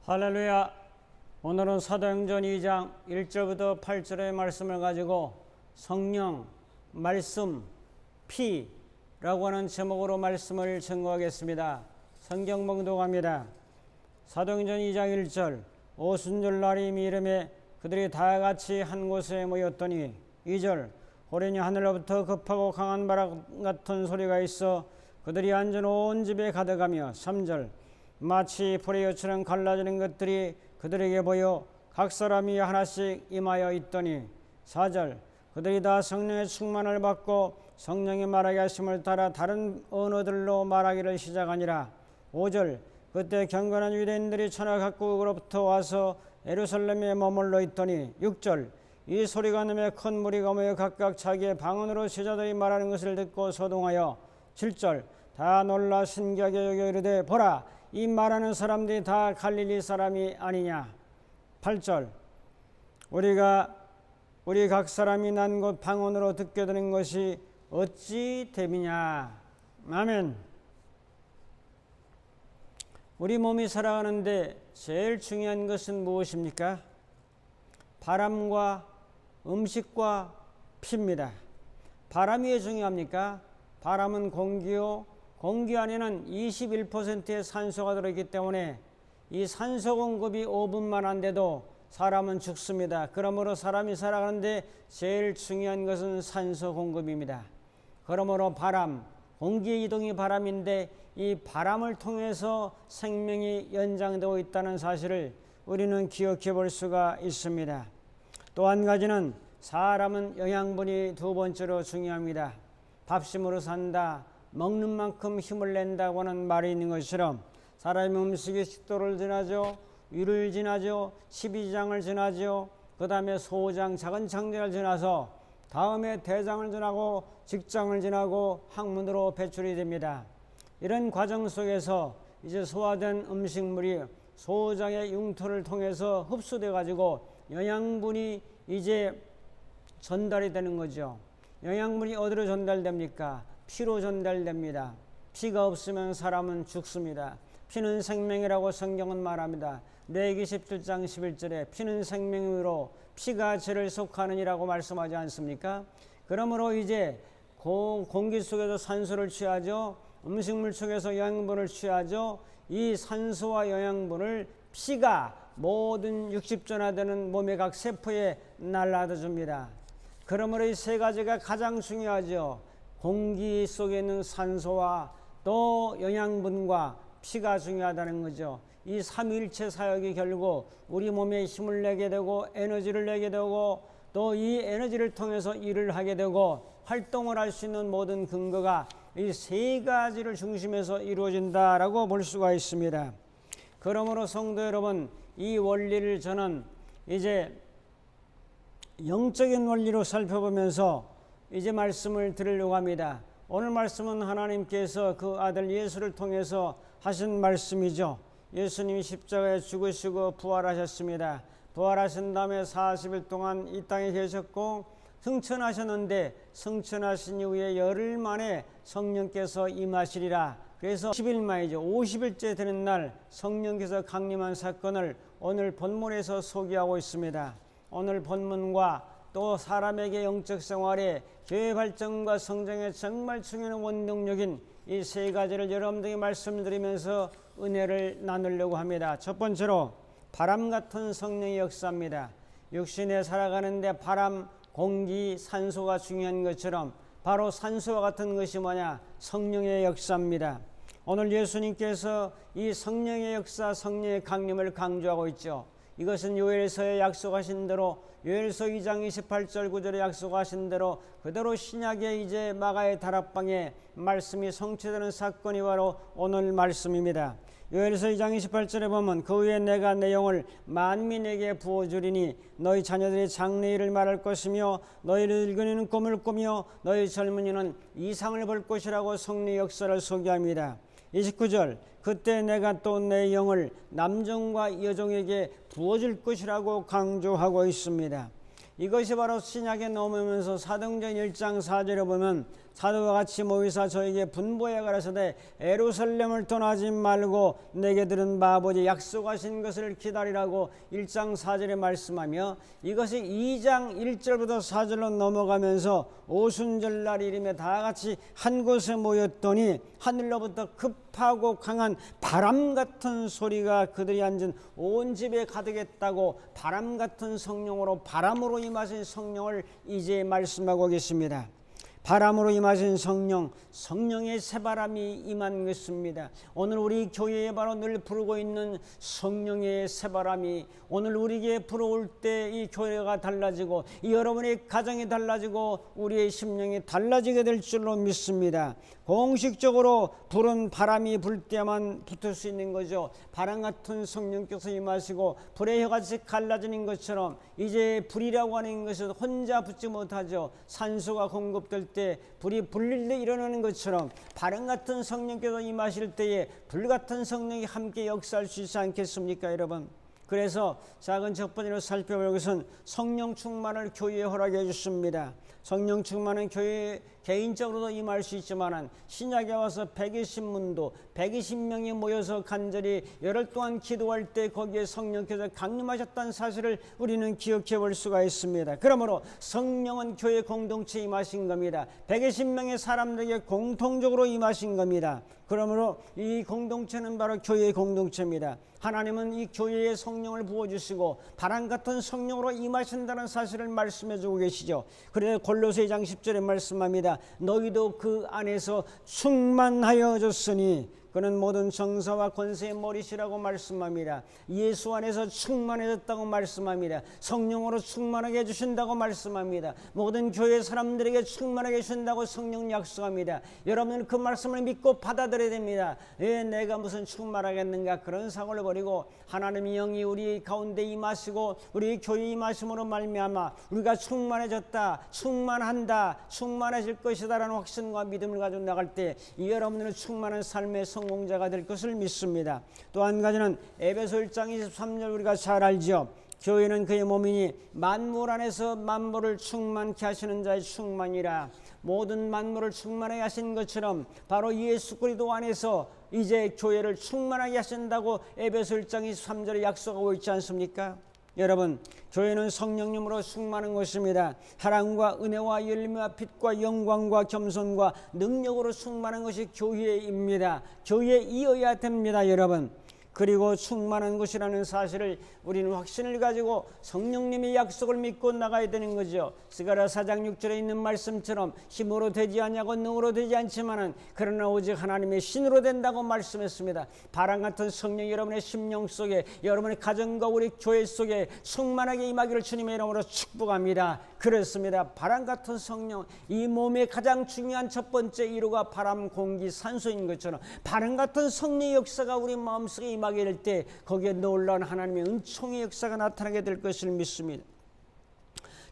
할렐루야. 오늘은 사도행전 2장 1절부터 8절의 말씀을 가지고 성령, 말씀, 피라고 하는 제목으로 말씀을 증거하겠습니다. 성경 봉독합니다. 사도행전 2장 1절 오순절 날이 미름에 그들이 다 같이 한 곳에 모였더니 2절 호련히 하늘로부터 급하고 강한 바람 같은 소리가 있어 그들이 앉은 온 집에 가득하며 3절 마치 불의 여처럼 갈라지는 것들이 그들에게 보여 각 사람이 하나씩 임하여 있더니 4절 그들이 다 성령의 충만을 받고 성령이 말하게 하심을 따라 다른 언어들로 말하기를 시작하니라. 5절 그때 경건한 유대인들이 천하 각국으로부터 와서 예루살렘에 머물러 있더니 6절 이 소리가 나며 큰 무리가 모여 각각 자기의 방언으로 제자들이 말하는 것을 듣고 소동하여 7절 다 놀라 신기하게 여겨 이르되 보라 이 말하는 사람들이 다 갈릴리 사람이 아니냐. 8절 우리 각 사람이 난 곳 방언으로 듣게 되는 것이 어찌 됨이냐. 아멘. 우리 몸이 살아가는데 제일 중요한 것은 무엇입니까? 바람과 음식과 피입니다. 바람이 왜 중요합니까? 바람은 공기요. 공기 안에는 21%의 산소가 들어있기 때문에 이 산소 공급이 5분만 안 돼도 사람은 죽습니다. 그러므로 사람이 살아가는데 제일 중요한 것은 산소 공급입니다. 그러므로 바람, 공기의 이동이 바람인데 이 바람을 통해서 생명이 연장되고 있다는 사실을 우리는 기억해 볼 수가 있습니다. 또 한 가지는 사람은 영양분이 두 번째로 중요합니다. 밥심으로 산다. 먹는 만큼 힘을 낸다고 하는 말이 있는 것처럼 사람의 음식이 식도를 지나죠. 위를 지나죠. 12장을 지나죠. 그 다음에 소장, 작은 창자를 지나서 다음에 대장을 지나고 직장을 지나고 항문으로 배출이 됩니다. 이런 과정 속에서 이제 소화된 음식물이 소장의 융토를 통해서 흡수돼 가지고 영양분이 이제 전달이 되는 거죠. 영양분이 어디로 전달됩니까? 피로 전달됩니다. 피가 없으면 사람은 죽습니다. 피는 생명이라고 성경은 말합니다. 레위기 17장 11절에 피는 생명으로 피가 죄를 속하느니라고 말씀하지 않습니까? 그러므로 이제 공기 속에서 산소를 취하죠. 음식물 속에서 영양분을 취하죠. 이 산소와 영양분을 피가 모든 60조나 되는 몸의 각 세포에 날라다 줍니다. 그러므로 이 세 가지가 가장 중요하죠. 공기 속에 있는 산소와 또 영양분과 피가 중요하다는 거죠. 이 삼위일체 사역이 결국 우리 몸에 힘을 내게 되고 에너지를 내게 되고 또 이 에너지를 통해서 일을 하게 되고 활동을 할 수 있는 모든 근거가 이 세 가지를 중심에서 이루어진다라고 볼 수가 있습니다. 그러므로 성도 여러분, 이 원리를 저는 이제 영적인 원리로 살펴보면서 이제 말씀을 드리려고 합니다. 오늘 말씀은 하나님께서 그 아들 예수를 통해서 하신 말씀이죠. 예수님이 십자가에 죽으시고 부활하셨습니다. 부활하신 다음에 40일 동안 이 땅에 계셨고 승천하셨는데 승천하신 이후에 열흘 만에 성령께서 임하시리라. 그래서 10일 만이죠. 50일째 되는 날 성령께서 강림한 사건을 오늘 본문에서 소개하고 있습니다. 오늘 본문과 또 사람에게 영적 생활에 교회 발전과 성장에 정말 중요한 원동력인 이 세 가지를 여러분들에게 말씀드리면서 은혜를 나누려고 합니다. 첫 번째로 바람 같은 성령의 역사입니다. 육신에 살아가는데 바람, 공기, 산소가 중요한 것처럼 바로 산소와 같은 것이 뭐냐? 성령의 역사입니다. 오늘 예수님께서 이 성령의 역사, 성령의 강림을 강조하고 있죠. 이것은 요엘서에 약속하신 대로 요엘서 2장 28절 9절에 약속하신 대로 그대로 신약의 이제 마가의 다락방에 말씀이 성취되는 사건이 바로 오늘 말씀입니다. 요엘서 2장 28절에 보면 그 후에 내가 내 영을 만민에게 부어주리니 너희 자녀들이 장래일을 말할 것이며 너희 늙은이는 꿈을 꾸며 너희 젊은이는 이상을 볼 것이라고 성령의 역사를 소개합니다. 29절 그때 내가 또 내 영을 남종과 여종에게 부어줄 것이라고 강조하고 있습니다. 이것이 바로 신약에 넘으면서 사도행전 1장 4절에 보면 사도와 같이 모이사 저에게 분부하여 가라사대 예루살렘을 떠나지 말고 내게 들은 바 아버지 약속하신 것을 기다리라고 1장 4절에 말씀하며, 이것이 2장 1절부터 4절로 넘어가면서 오순절날 이름에 다 같이 한 곳에 모였더니 하늘로부터 급하고 강한 바람 같은 소리가 그들이 앉은 온 집에 가득했다고, 바람 같은 성령으로, 바람으로 임하신 성령을 이제 말씀하고 계십니다. 바람으로 임하신 성령, 성령의 새바람이 임한 것입니다. 오늘 우리 교회에 바로 늘 부르고 있는 성령의 새바람이 오늘 우리에게 불어올 때 이 교회가 달라지고, 이 여러분의 가정이 달라지고, 우리의 심령이 달라지게 될 줄로 믿습니다. 공식적으로 불은 바람이 불 때만 붙을 수 있는 거죠. 바람 같은 성령께서 임하시고 불의 혀같이 갈라지는 것처럼 이제 불이라고 하는 것은 혼자 붙지 못하죠. 산소가 공급될 때 불이 불릴 때 일어나는 것처럼 바람 같은 성령께서 임하실 때에 불 같은 성령이 함께 역사할 수 있지 않겠습니까, 여러분? 그래서 작은 첫 번째로 살펴볼 것은 성령 충만을 교회에 허락해 주십니다. 성령 충만은 교회 개인적으로도 임할 수 있지만 신약에 와서 120문도 120명이 모여서 간절히 열흘 동안 기도할 때 거기에 성령께서 강림하셨다는 사실을 우리는 기억해 볼 수가 있습니다. 그러므로 성령은 교회 공동체에 임하신 겁니다. 120명의 사람들에게 공통적으로 임하신 겁니다. 그러므로 이 공동체는 바로 교회의 공동체입니다. 하나님은 이 교회에 성령을 부어주시고 바람 같은 성령으로 임하신다는 사실을 말씀해 주고 계시죠. 그래서 골로새 2장 10절에 말씀합니다. 너희도 그 안에서 충만하여졌으니 그는 모든 정사와 권세의 머리시라고 말씀합니다. 예수 안에서 충만해졌다고 말씀합니다. 성령으로 충만하게 해주신다고 말씀합니다. 모든 교회 사람들에게 충만하게 해주신다고 성령 약속합니다. 여러분은 그 말씀을 믿고 받아들여야 됩니다. 왜 내가 무슨 충만하겠는가 그런 사고를 버리고 하나님의 영이 우리 가운데 임하시고 우리 교회에 임하심으로 말미암아 우리가 충만해졌다, 충만한다, 충만해질 것이다 라는 확신과 믿음을 가지고 나갈 때 이 여러분들은 충만한 삶의 성공자가 될 것을 믿습니다. 또 한 가지는 에베소 1장 23절 우리가 잘 알죠. 교회는 그의 몸이니 만물 안에서 만물을 충만케 하시는 자의 충만이라. 모든 만물을 충만하게 하신 것처럼 바로 예수 그리스도 안에서 이제 교회를 충만하게 하신다고 에베소 1장 23절에 약속하고 있지 않습니까? 여러분, 교회는 성령님으로 충만한 것입니다. 사랑과 은혜와 열매와 빛과 영광과 겸손과 능력으로 충만한 것이 교회입니다. 교회에 이어야 됩니다, 여러분. 그리고 충만한 것이라는 사실을 우리는 확신을 가지고 성령님의 약속을 믿고 나가야 되는 거죠. 스가랴 4장 6절에 있는 말씀처럼 힘으로 되지 않냐고 능으로 되지 않지만은 그러나 오직 하나님의 신으로 된다고 말씀했습니다. 바람 같은 성령 여러분의 심령 속에, 여러분의 가정과 우리 교회 속에 충만하게 임하기를 주님의 이름으로 축복합니다. 그렇습니다. 바람 같은 성령, 이 몸의 가장 중요한 첫 번째 이루가 바람, 공기, 산소인 것처럼 바람 같은 성령의 역사가 우리 마음속에 임하게 될 때 거기에 놀라운 하나님의 은총의 역사가 나타나게 될 것을 믿습니다.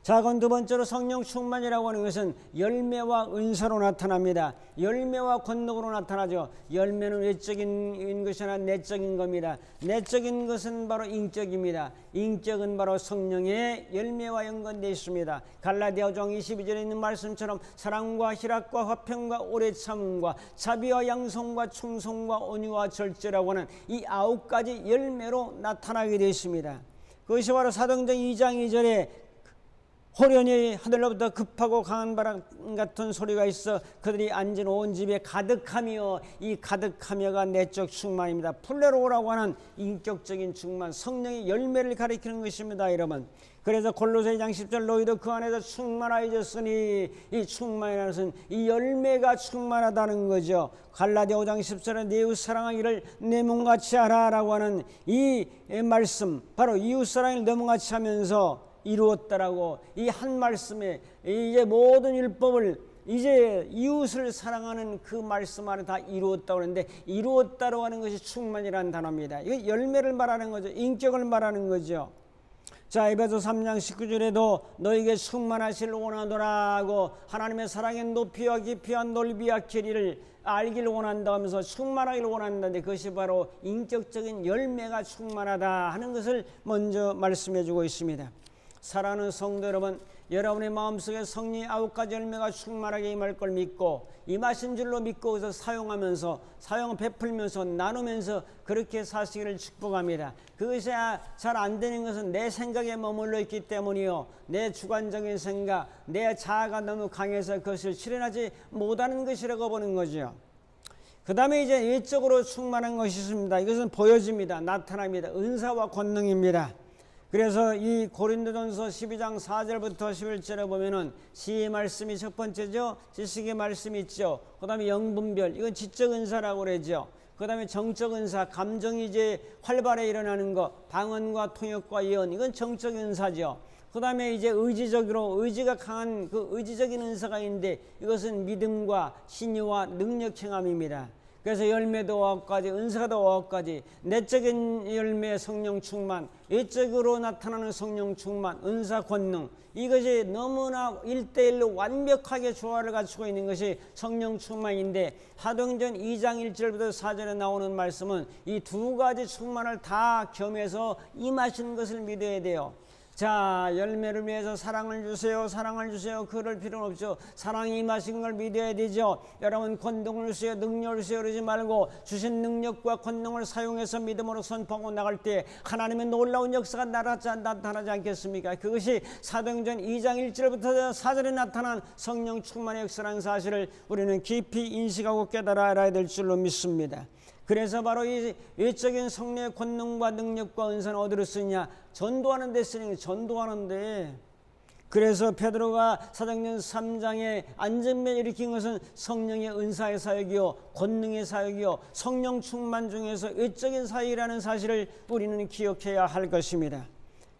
자, 그럼 두 번째로 성령 충만이라고 하는 것은 열매와 은사로 나타납니다. 열매와 권능으로 나타나죠. 열매는 외적인 것이 아니라 내적인 겁니다. 내적인 것은 바로 인격입니다. 인격은 바로 성령의 열매와 연관되어 있습니다. 갈라디아 5장 22절에 있는 말씀처럼 사랑과 희락과 화평과 오래 참음과 자비와 양성과 충성과 온유와 절제라고 하는 이 9가지 열매로 나타나게 되어 있습니다. 그것이 바로 사도행전 2장 2절에 호련히 하늘로부터 급하고 강한 바람 같은 소리가 있어 그들이 앉은 온 집에 가득하며, 이 가득하며가 내적 충만입니다. 플레로라고 하는 인격적인 충만, 성령의 열매를 가리키는 것입니다, 여러분. 그래서 골로새 2장 10절 너희도 그 안에서 충만하여졌으니, 이 충만이라는 것은 이 열매가 충만하다는 거죠. 갈라디아 5장 10절에 내 이웃 사랑하기를 내 몸같이 하라라고 하는 이 말씀, 바로 이웃 사랑을 내 몸같이 하면서 이루었다라고, 이 한 말씀에 이제 모든 율법을 이제 이웃을 사랑하는 그 말씀 안에 다 이루었다고 하는데, 이루었다고 하는 것이 충만이라는 단어입니다. 이거 열매를 말하는 거죠. 인격을 말하는 거죠. 자, 에베소 3장 19절에도 너에게 충만하시를 원하노라고 하나님의 사랑의 높이와 깊이와 넓이와 길이를 알기를 원한다 하면서 충만하기를 원한다는데, 그것이 바로 인격적인 열매가 충만하다 하는 것을 먼저 말씀해 주고 있습니다. 사랑하는 성도 여러분, 여러분의 마음속에 성령의 9가지 열매가 충만하게 임할 걸 믿고 임하신 줄로 믿고 그래서 사용하면서 베풀면서 나누면서 그렇게 사시기를 축복합니다. 그것이 잘 안 되는 것은 내 생각에 머물러 있기 때문이요, 내 주관적인 생각, 내 자아가 너무 강해서 그것을 실현하지 못하는 것이라고 보는 거죠. 그 다음에 이제 외적으로 충만한 것이 있습니다. 이것은 보여집니다. 나타납니다. 은사와 권능입니다. 그래서 이 고린도전서 12장 4절부터 11절에 보면은 지혜의 말씀이 첫 번째죠. 지식의 말씀이 있죠. 그 다음에 영분별, 이건 지적 은사라고 그러죠. 그 다음에 정적 은사, 감정이 이제 활발해 일어나는 것, 방언과 통역과 예언, 이건 정적 은사죠. 그 다음에 이제 의지가 강한 그 의지적인 은사가 있는데 이것은 믿음과 신유와 능력 행함입니다. 그래서 열매도 9가지, 은사도 9가지, 내적인 열매 성령 충만, 외적으로 나타나는 성령 충만, 은사 권능, 이것이 너무나 1대1로 완벽하게 조화를 갖추고 있는 것이 성령 충만인데, 사도행전 2장 1절부터 4절에 나오는 말씀은 이 2가지 충만을 다 겸해서 임하신 것을 믿어야 돼요. 자, 열매를 위해서 사랑을 주세요. 그럴 필요는 없죠. 사랑이 임하신 걸 믿어야 되죠. 여러분, 권능을 주세요, 능력을 주세요 그러지 말고 주신 능력과 권능을 사용해서 믿음으로 선포하고 나갈 때 하나님의 놀라운 역사가 나타나지 않겠습니까? 그것이 사도행전 2장 1절부터 4절에 나타난 성령 충만의 역사라는 사실을 우리는 깊이 인식하고 깨달아 알아야 될 줄로 믿습니다. 그래서 바로 이 외적인 성령의 권능과 능력과 은사는 어디로 쓰냐? 전도하는 데 쓰는, 전도하는데. 그래서 베드로가 사도행전 3장에 안전면 일으킨 것은 성령의 은사의 사역이요, 권능의 사역이요, 성령 충만 중에서 외적인 사역이라는 사실을 우리는 기억해야 할 것입니다.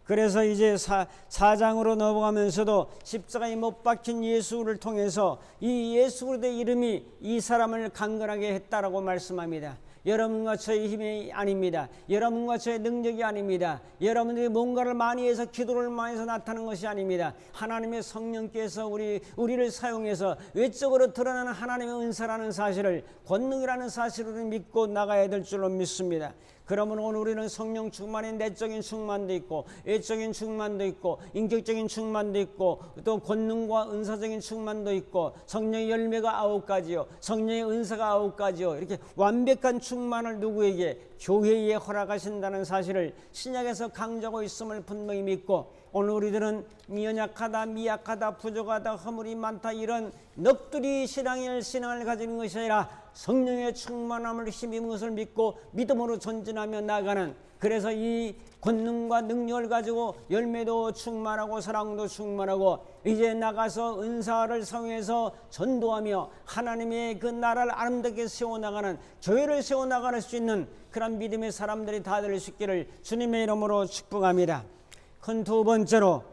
그래서 이제 4장으로 넘어가면서도 십자가에 못 박힌 예수를 통해서 이 예수 그리스도의 이름이 이 사람을 강건하게 했다라고 말씀합니다. 여러분과 저의 힘이 아닙니다. 여러분과 저의 능력이 아닙니다. 여러분들이 뭔가를 많이 해서 기도를 많이 해서 나타나는 것이 아닙니다. 하나님의 성령께서 우리를 사용해서 외적으로 드러나는 하나님의 은사라는 사실을, 권능이라는 사실을 믿고 나가야 될 줄로 믿습니다. 그러면 오늘 우리는 성령 충만의 내적인 충만도 있고, 외적인 충만도 있고, 인격적인 충만도 있고, 또 권능과 은사적인 충만도 있고, 성령의 열매가 9가지요, 성령의 은사가 9가지요, 이렇게 완벽한 충만을 누구에게? 교회에 허락하신다는 사실을 신약에서 강조하고 있음을 분명히 믿고, 오늘 우리들은 연약하다, 미약하다, 부족하다, 허물이 많다, 이런 넋두리 신앙을 가지는 것이 아니라 성령의 충만함을 힘입은 것을 믿고 믿음으로 전진하며 나가는, 그래서 이 권능과 능력을 가지고 열매도 충만하고 사랑도 충만하고 이제 나가서 은사를 사용해서 전도하며 하나님의 그 나라를 아름답게 세워나가는, 교회를 세워나갈 수 있는 그런 믿음의 사람들이 다 될 수 있기를 주님의 이름으로 축복합니다. 큰 두 번째로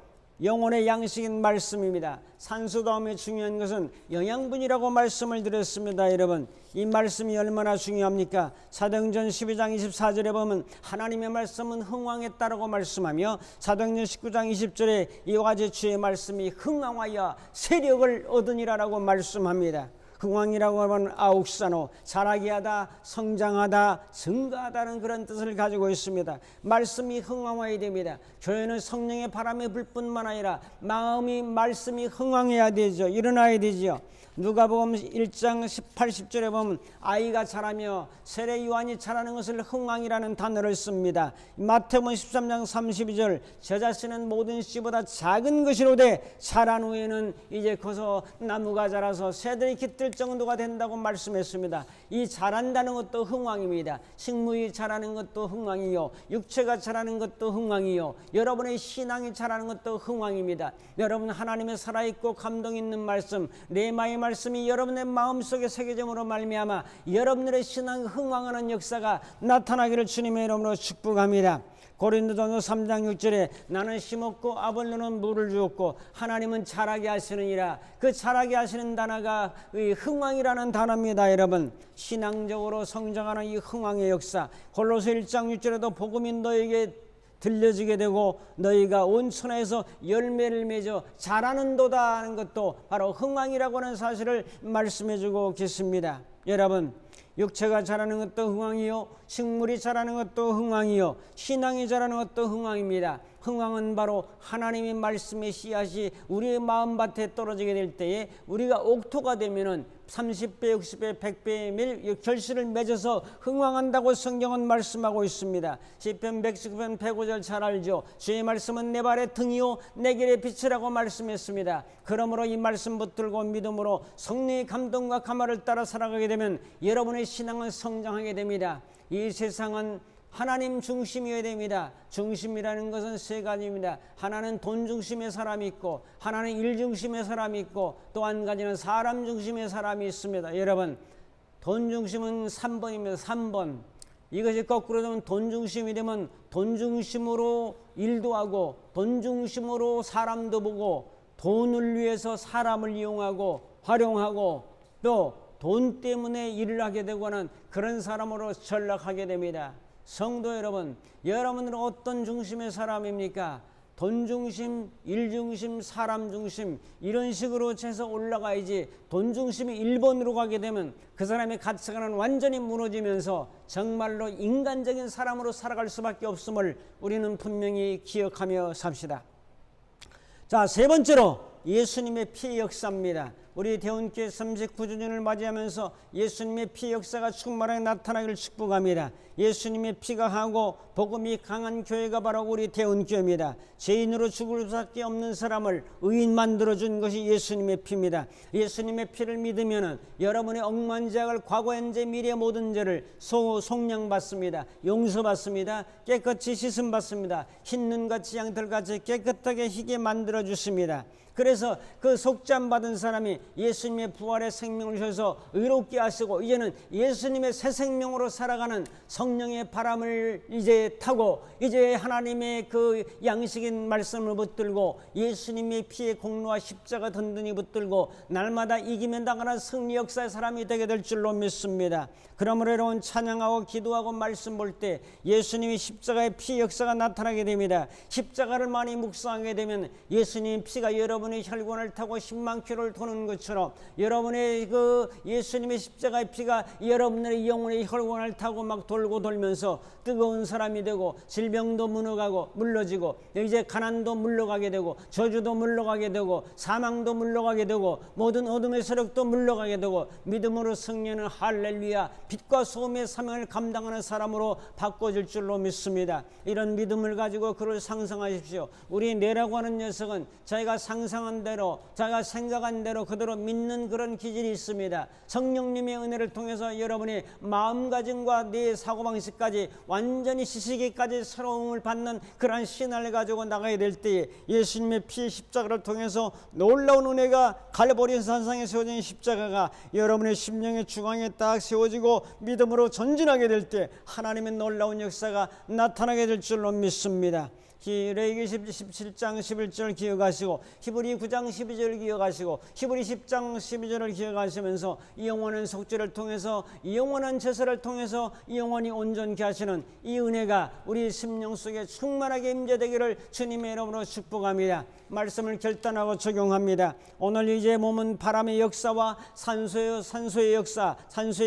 영혼의 양식인 말씀입니다. 산소 다음에 중요한 것은 영양분이라고 말씀을 드렸습니다. 여러분, 이 말씀이 얼마나 중요합니까? 사도행전 12장 24절에 보면 하나님의 말씀은 흥왕했다라고 말씀하며, 사도행전 19장 20절에 이와 같이 주의 말씀이 흥왕하여 세력을 얻으니라라고 말씀합니다. 흥왕이라고 하면 아욱산호, 자라게 하다, 성장하다, 증가하다는 그런 뜻을 가지고 있습니다. 말씀이 흥왕해야 됩니다. 교회는 성령의 바람이 불 뿐만 아니라 마음이, 말씀이 흥왕해야 되죠. 일어나야 되죠. 누가복음 1장 18, 10절에 보면 아이가 자라며 세례 요한이 자라는 것을 흥왕이라는 단어를 씁니다. 마태복음 13장 32절 저 자신은 모든 씨보다 작은 것이로되 자란 후에는 이제 커서 나무가 자라서 새들이 깃들 정도가 된다고 말씀했습니다. 이 자란다는 것도 흥왕입니다. 식물이 자라는 것도 흥왕이요, 육체가 자라는 것도 흥왕이요, 여러분의 신앙이 자라는 것도 흥왕입니다. 여러분, 하나님의 살아있고 감동 있는 말씀, 레마의 말씀이 여러분의 마음속에 새겨짐으로 말미암아 여러분들의 신앙 흥왕하는 역사가 나타나기를 주님의 이름으로 축복합니다. 고린도전서 3장 6절에 나는 심었고 아볼로는 물을 주었고 하나님은 자라게 하시느니라. 그 자라게 하시는 단어가 이 흥왕이라는 단어입니다. 여러분, 신앙적으로 성장하는 이 흥왕의 역사, 골로새 1장 6절에도 복음이 너에게 들려지게 되고 너희가 온 천하에서 열매를 맺어 자라는도다 하는 것도 바로 흥왕이라고 하는 사실을 말씀해주고 계십니다. 여러분, 육체가 자라는 것도 흥왕이요, 식물이 자라는 것도 흥왕이요, 신앙이 자라는 것도 흥왕입니다. 흥황은 바로 하나님의 말씀의 씨앗이 우리의 마음밭에 떨어지게 될 때에 우리가 옥토가 되면은 30배, 60배, 100배의 결실을 맺어서 흥황한다고 성경은 말씀하고 있습니다. 시편 119편 105절 잘 알죠. 주의 말씀은 내 발의 등이요 내 길의 빛이라고 말씀했습니다. 그러므로 이 말씀 붙들고 믿음으로 성령의 감동과 감화를 따라 살아가게 되면 여러분의 신앙은 성장하게 됩니다. 이 세상은 하나님 중심이어야 됩니다. 중심이라는 것은 세 가지입니다. 하나는 돈 중심의 사람이 있고, 하나는 일 중심의 사람이 있고, 또 한 가지는 사람 중심의 사람이 있습니다. 여러분, 돈 중심은 3번입니다. 3번. 이것이 거꾸로 되면 돈 중심이 되면 돈 중심으로 일도 하고, 돈 중심으로 사람도 보고, 돈을 위해서 사람을 이용하고 활용하고 또 돈 때문에 일을 하게 되고 하는 그런 사람으로 전락하게 됩니다. 성도 여러분, 여러분은 어떤 중심의 사람입니까? 돈 중심, 일 중심, 사람 중심 이런 식으로 해서 올라가야지 돈 중심이 1번으로 가게 되면 그 사람의 가치관은 완전히 무너지면서 정말로 인간적인 사람으로 살아갈 수밖에 없음을 우리는 분명히 기억하며 삽시다. 자, 세 번째로 예수님의 피의 역사입니다. 우리 대원교회 39주년을 맞이하면서 예수님의 피의 역사가 충만하게 나타나기를 축복합니다. 예수님의 피가 하고 복음이 강한 교회가 바로 우리 대원교회입니다. 죄인으로 죽을 수밖에 없는 사람을 의인 만들어준 것이 예수님의 피입니다. 예수님의 피를 믿으면 여러분의 억만 죄악을 과거 현재 미래 모든 죄를 속량받습니다. 용서받습니다. 깨끗이 씻음받습니다. 흰 눈같이 양털같이 깨끗하게 희게 만들어주십니다. 그래서 그 속죄함 받은 사람이 예수님의 부활의 생명을 주셔서 의롭게 하시고 이제는 예수님의 새 생명으로 살아가는 성령의 바람을 이제 타고 이제 하나님의 그 양식인 말씀을 붙들고 예수님의 피의 공로와 십자가 든든히 붙들고 날마다 이기며 나가는 승리 역사의 사람이 되게 될 줄로 믿습니다. 그러므로 여러분 찬양하고 기도하고 말씀 볼 때 예수님의 십자가의 피 역사가 나타나게 됩니다. 십자가를 많이 묵상하게 되면 예수님의 피가 여러분의 혈관을 타고 10만 킬로를 도는 것처럼 여러분의 그 예수님의 십자가의 피가 여러분의 영혼의 혈관을 타고 막 돌고 돌면서 뜨거운 사람이 되고 질병도 물러지고 이제 가난도 물러가게 되고 저주도 물러가게 되고 사망도 물러가게 되고 모든 어둠의 세력도 물러가게 되고 믿음으로 승리하는 할렐루야 빛과 소금의 사명을 감당하는 사람으로 바꿔질 줄로 믿습니다. 이런 믿음을 가지고 그를 상상하십시오. 우리 뇌라고 하는 녀석은 자기가 상상한 대로 자기가 생각한 대로 그대로 믿는 그런 기질이 있습니다. 성령님의 은혜를 통해서 여러분의 마음가짐과 내 사고방식까지 완전히 지식에까지 새로움을 받는 그러한 신앙을 가지고 나가야 될 때에 예수님의 피의 십자가를 통해서 놀라운 은혜가 갈보리 산상에 세워진 십자가가 여러분의 심령의 중앙에 딱 세워지고 믿음으로 전진하게 될 때 하나님의 놀라운 역사가 나타나게 될 줄로 믿습니다. 레위기 17장 11절 기억하시고 히브리 9장 12절 기억하시고 히브리 10장 12절을 기억하시면서 이 영원한 속죄를 통해서 이 영원한 제사를 통해서 이 영원히 온전케 하시는 이 은혜가 우리 심령 속에 충만하게 임재되기를 주님의 이름으로 축복합니다. 말씀을 결단하고 적용합니다. 오늘 이제 몸은 바람의 역사와 산소의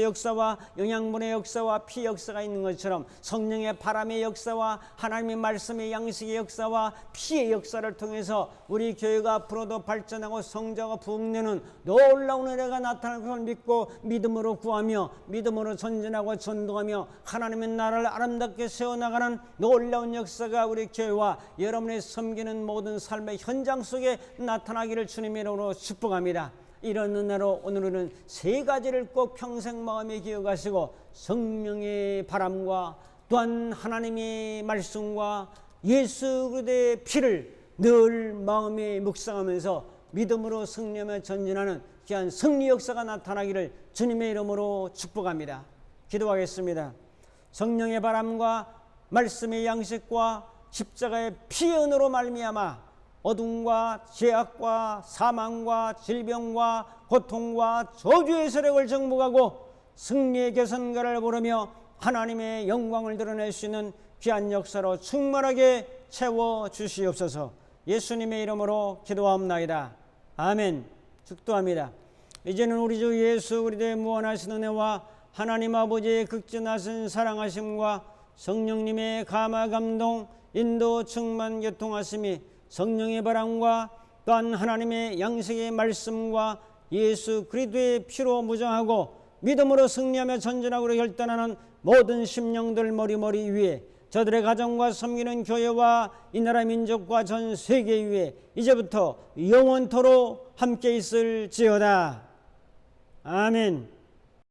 역사와 영양분의 역사와 피 역사가 있는 것처럼 성령의 바람의 역사와 하나님의 말씀의 양식의 역사와 피의 역사를 통해서 우리 교회가 앞으로도 발전하고 성장하고 부흥되는 놀라운 은혜가 나타날 것을 믿고 믿음으로 구하며 믿음으로 전진하고 전도하며 하나님의 나라를 아름답게 세워나가는 놀라운 역사가 우리 교회와 여러분의 섬기는 모든 삶의 현장 속에 나타나기를 주님의 이름으로 축복합니다. 이런 은혜로 오늘은 세 가지를 꼭 평생 마음에 기억하시고 성령의 바람과 또한 하나님의 말씀과 예수 그리스도의 피를 늘 마음에 묵상하면서 믿음으로 승리하며 전진하는 귀한 승리 역사가 나타나기를 주님의 이름으로 축복합니다. 기도하겠습니다. 성령의 바람과 말씀의 양식과 십자가의 피의 은혜로 말미암아 어둠과 죄악과 사망과 질병과 고통과 저주의 세력을 정복하고 승리의 개선가를 부르며 하나님의 영광을 드러낼 수 있는 귀한 역사로 충만하게 채워주시옵소서. 예수님의 이름으로 기도하옵나이다. 아멘. 축도합니다. 이제는 우리 주 예수 그리스도의 무한하신 은혜와 하나님 아버지의 극진하신 사랑하심과 성령님의 감화 감동 인도 충만 교통하심이 성령의 바람과 또한 하나님의 양식의 말씀과 예수 그리스도의 피로 무장하고 믿음으로 승리하며 전진하기로 결단하는 모든 심령들 머리머리 위에 저들의 가정과 섬기는 교회와 이 나라 민족과 전 세계 위에 이제부터 영원토록 함께 있을지어다. 아멘.